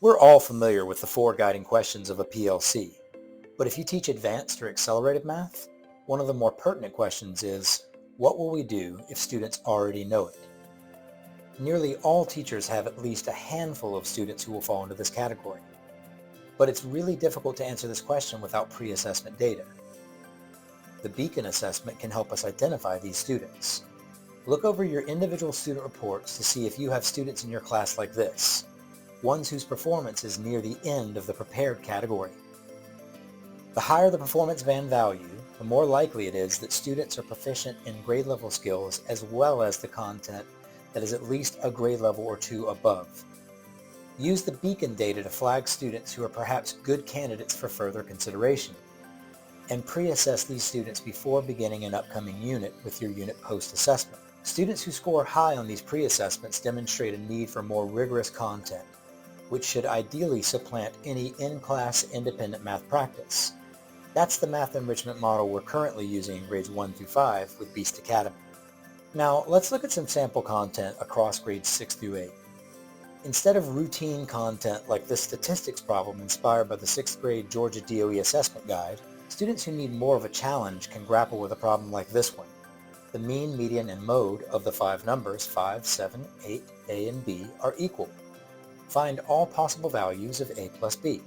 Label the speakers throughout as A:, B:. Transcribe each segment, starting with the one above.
A: We're all familiar with the four guiding questions of a PLC, but if you teach advanced or accelerated math, one of the more pertinent questions is, what will we do if students already know it? Nearly all teachers have at least a handful of students who will fall into this category, but it's really difficult to answer this question without pre-assessment data. The Beacon assessment can help us identify these students. Look over your individual student reports to see if you have students in your class like this, ones whose performance is near the end of the prepared category. The higher the performance band value, the more likely it is that students are proficient in grade level skills as well as the content that is at least a grade level or two above. Use the Beacon data to flag students who are perhaps good candidates for further consideration, and pre-assess these students before beginning an upcoming unit with your unit post-assessment. Students who score high on these pre-assessments demonstrate a need for more rigorous content, which should ideally supplant any in-class independent math practice. That's the math enrichment model we're currently using in grades 1 through 5 with Beast Academy. Now, let's look at some sample content across grades 6 through 8. Instead of routine content like this statistics problem inspired by the 6th grade Georgia DOE assessment guide, students who need more of a challenge can grapple with a problem like this one. The mean, median, and mode of the 5 numbers 5, 7, 8, A, and B are equal. Find all possible values of A plus B.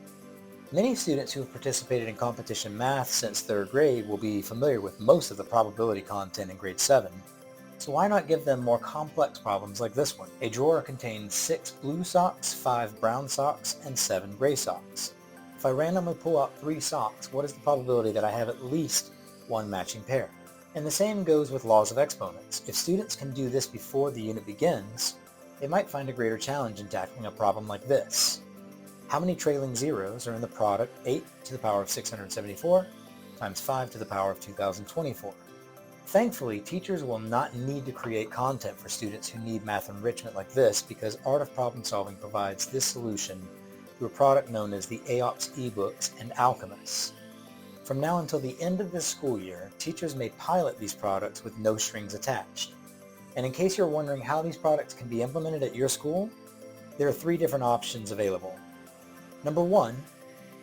A: Many students who have participated in competition math since 3rd grade will be familiar with most of the probability content in grade 7, so why not give them more complex problems like this one? A drawer contains 6 blue socks, 5 brown socks, and 7 gray socks. If I randomly pull out 3 socks, what is the probability that I have at least one matching pair? And the same goes with laws of exponents. If students can do this before the unit begins, they might find a greater challenge in tackling a problem like this. How many trailing zeros are in the product 8 to the power of 674 times 5 to the power of 2024? Thankfully, teachers will not need to create content for students who need math enrichment like this because Art of Problem Solving provides this solution through a product known as the AoPS ebooks and Alcumus. From now until the end of this school year, teachers may pilot these products with no strings attached. And in case you're wondering how these products can be implemented at your school, there are 3 different options available. Number 1,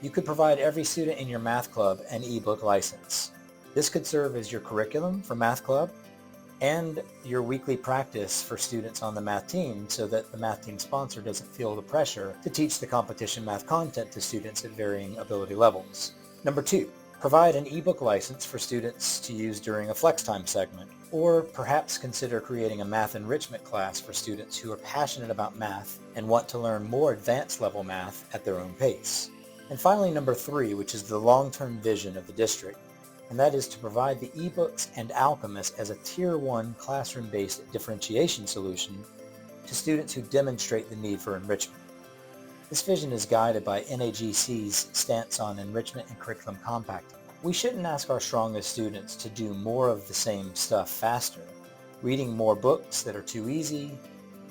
A: you could provide every student in your math club an ebook license. This could serve as your curriculum for math club and your weekly practice for students on the math team so that the math team sponsor doesn't feel the pressure to teach the competition math content to students at varying ability levels. Number 2, provide an ebook license for students to use during a flex time segment, or perhaps consider creating a math enrichment class for students who are passionate about math and want to learn more advanced level math at their own pace. And finally, number 3, which is the long-term vision of the district, and that is to provide the ebooks and Alcumus as a Tier 1 classroom-based differentiation solution to students who demonstrate the need for enrichment. This vision is guided by NAGC's stance on enrichment and curriculum compacting. We shouldn't ask our strongest students to do more of the same stuff faster. Reading more books that are too easy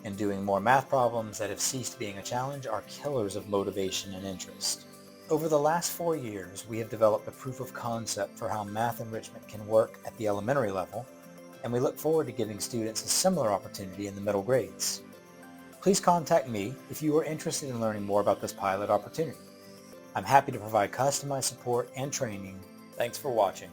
A: and doing more math problems that have ceased being a challenge are killers of motivation and interest. Over the last 4 years, we have developed a proof of concept for how math enrichment can work at the elementary level, and we look forward to giving students a similar opportunity in the middle grades. Please contact me if you are interested in learning more about this pilot opportunity. I'm happy to provide customized support and training. Thanks for watching.